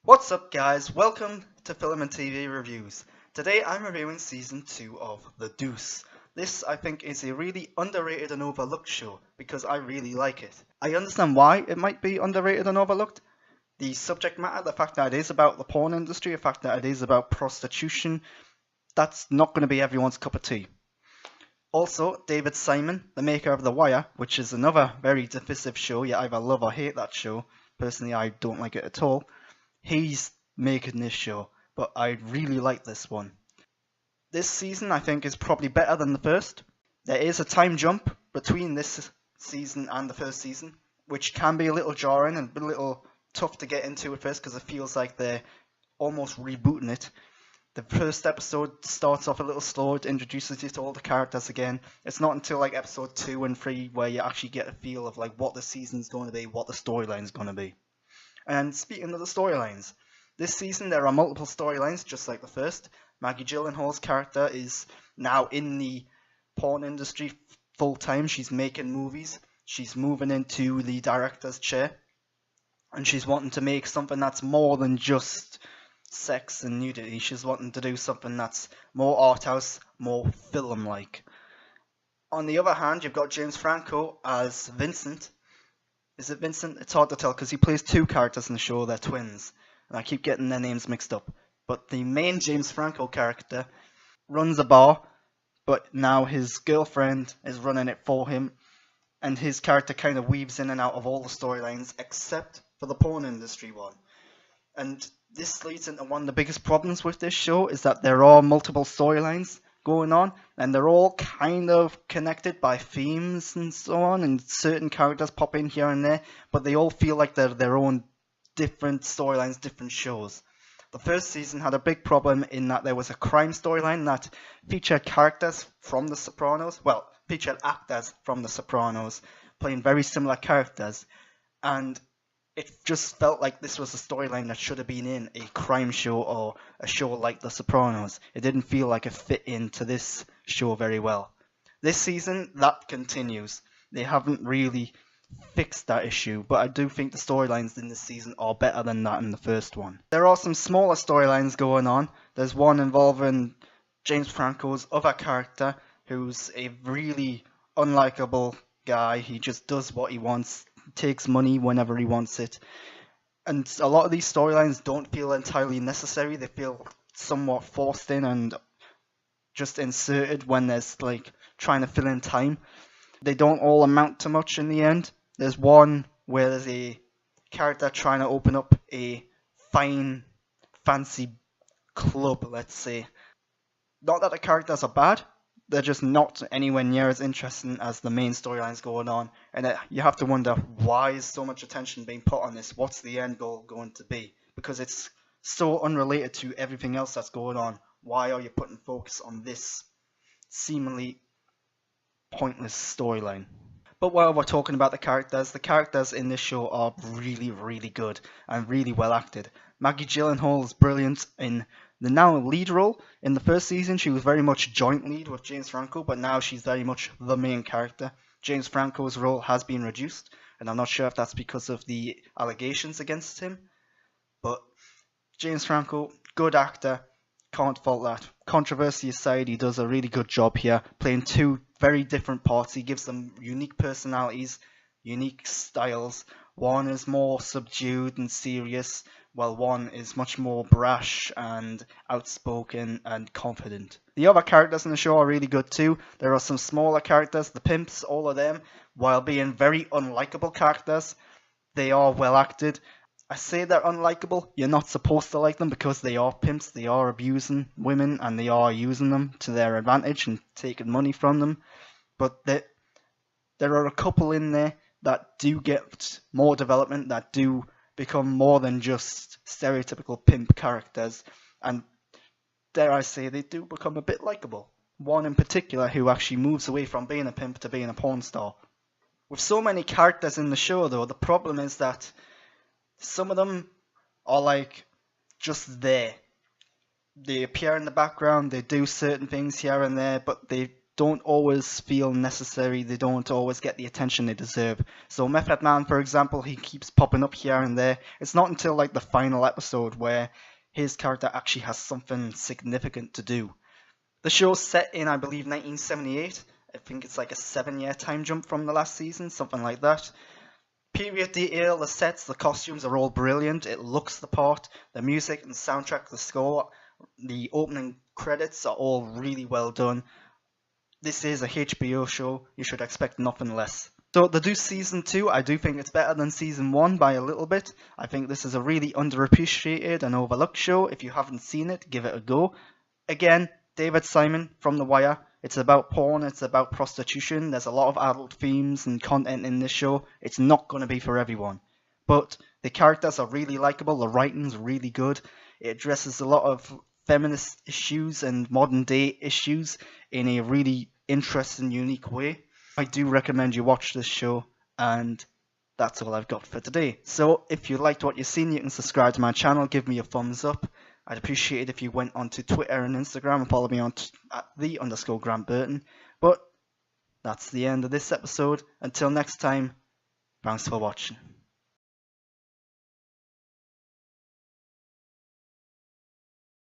What's up guys, welcome to Film and TV Reviews. Today I'm reviewing Season 2 of The Deuce. This I think is a really underrated and overlooked show because I really like it. I understand why it might be underrated and overlooked. The subject matter, the fact that it is about the porn industry, the fact that it is about prostitution, that's not going to be everyone's cup of tea. Also, David Simon, the maker of The Wire, which is another very divisive show, you either love or hate that show. Personally, I don't like it at all. He's making this show, but I really like this one. This season I think is probably better than the first. There is a time jump between this season and the first season, which can be a little jarring and a little tough to get into at first because it feels like they're almost rebooting it. The first episode starts off a little slow, it introduces you to all the characters again. It's not until like episode 2 and 3 where you actually get a feel of like what the season's going to be, what the storyline's going to be. And speaking of the storylines, this season there are multiple storylines, just like the first. Maggie Gyllenhaal's character is now in the porn industry full time. She's making movies. She's moving into the director's chair. And she's wanting to make something that's more than just sex and nudity. She's wanting to do something that's more art house, more film-like. On the other hand, you've got James Franco as Vincent. Is it Vincent? It's hard to tell because he plays two characters in the show, they're twins. And I keep getting their names mixed up. But the main James Franco character runs a bar, but now his girlfriend is running it for him. And his character kind of weaves in and out of all the storylines except for the porn industry one. And this leads into one of the biggest problems with this show is that there are multiple storylines going on, and they're all kind of connected by themes and so on, and certain characters pop in here and there, but they all feel like they're their own different storylines, different shows. The first season had a big problem in that there was a crime storyline that featured characters from The Sopranos, well, featured actors from The Sopranos, playing very similar characters, and it just felt like this was a storyline that should have been in a crime show or a show like The Sopranos. It didn't feel like it fit into this show very well. This season, that continues. They haven't really fixed that issue, but I do think the storylines in this season are better than that in the first one. There are some smaller storylines going on. There's one involving James Franco's other character, who's a really unlikable guy. He just does what he wants, takes money whenever he wants it, and a lot of these storylines don't feel entirely necessary. They feel somewhat forced in and just inserted when there's like trying to fill in time. They don't all amount to much in the end. There's one where there's a character trying to open up a fine fancy club, let's say. Not that the characters are bad, they're just not anywhere near as interesting as the main storylines going on, and you have to wonder, why is so much attention being put on this? What's the end goal going to be? Because it's so unrelated to everything else that's going on. Why are you putting focus on this seemingly pointless storyline? But while we're talking about the characters in this show are really, really good and really well acted. Maggie Gyllenhaal is brilliant in the now lead role. In the first season, she was very much joint lead with James Franco, but now she's very much the main character. James Franco's role has been reduced, and I'm not sure if that's because of the allegations against him. But James Franco, good actor, can't fault that. Controversy aside, he does a really good job here, playing two very different parts. He gives them unique personalities, unique styles. One is more subdued and serious, while one is much more brash and outspoken and confident. The other characters in the show are really good too. There are some smaller characters, the pimps, all of them, while being very unlikable characters, they are well acted. I say they're unlikable, you're not supposed to like them because they are pimps, they are abusing women and they are using them to their advantage and taking money from them. But there are a couple in there that do get more development, that do become more than just stereotypical pimp characters, and dare I say, they do become a bit likable. One in particular who actually moves away from being a pimp to being a porn star. With so many characters in the show though, the problem is that some of them are like just there. They appear in the background, they do certain things here and there, but they don't always feel necessary, they don't always get the attention they deserve. So Method Man, for example, he keeps popping up here and there. It's not until like the final episode where his character actually has something significant to do. The show's set in, I believe, 1978. I think it's like a 7-year time jump from the last season, something like that. Period detail, the sets, the costumes are all brilliant. It looks the part. The music and soundtrack, the score, the opening credits are all really well done. This is a HBO show. You should expect nothing less. So the Deuce Season 2, I do think it's better than Season 1 by a little bit. I think this is a really underappreciated and overlooked show. If you haven't seen it, give it a go. Again, David Simon from The Wire. It's about porn, it's about prostitution. There's a lot of adult themes and content in this show. It's not going to be for everyone. But the characters are really likable, the writing's really good. It addresses a lot of feminist issues and modern day issues in a really interesting, unique way. I do recommend you watch this show, and that's all I've got for today. So if you liked what you've seen, you can subscribe to my channel, give me a thumbs up. I'd appreciate it if you went onto Twitter and Instagram and follow me on at @the_Grant Burton. But that's the end of this episode. Until next time, thanks for watching.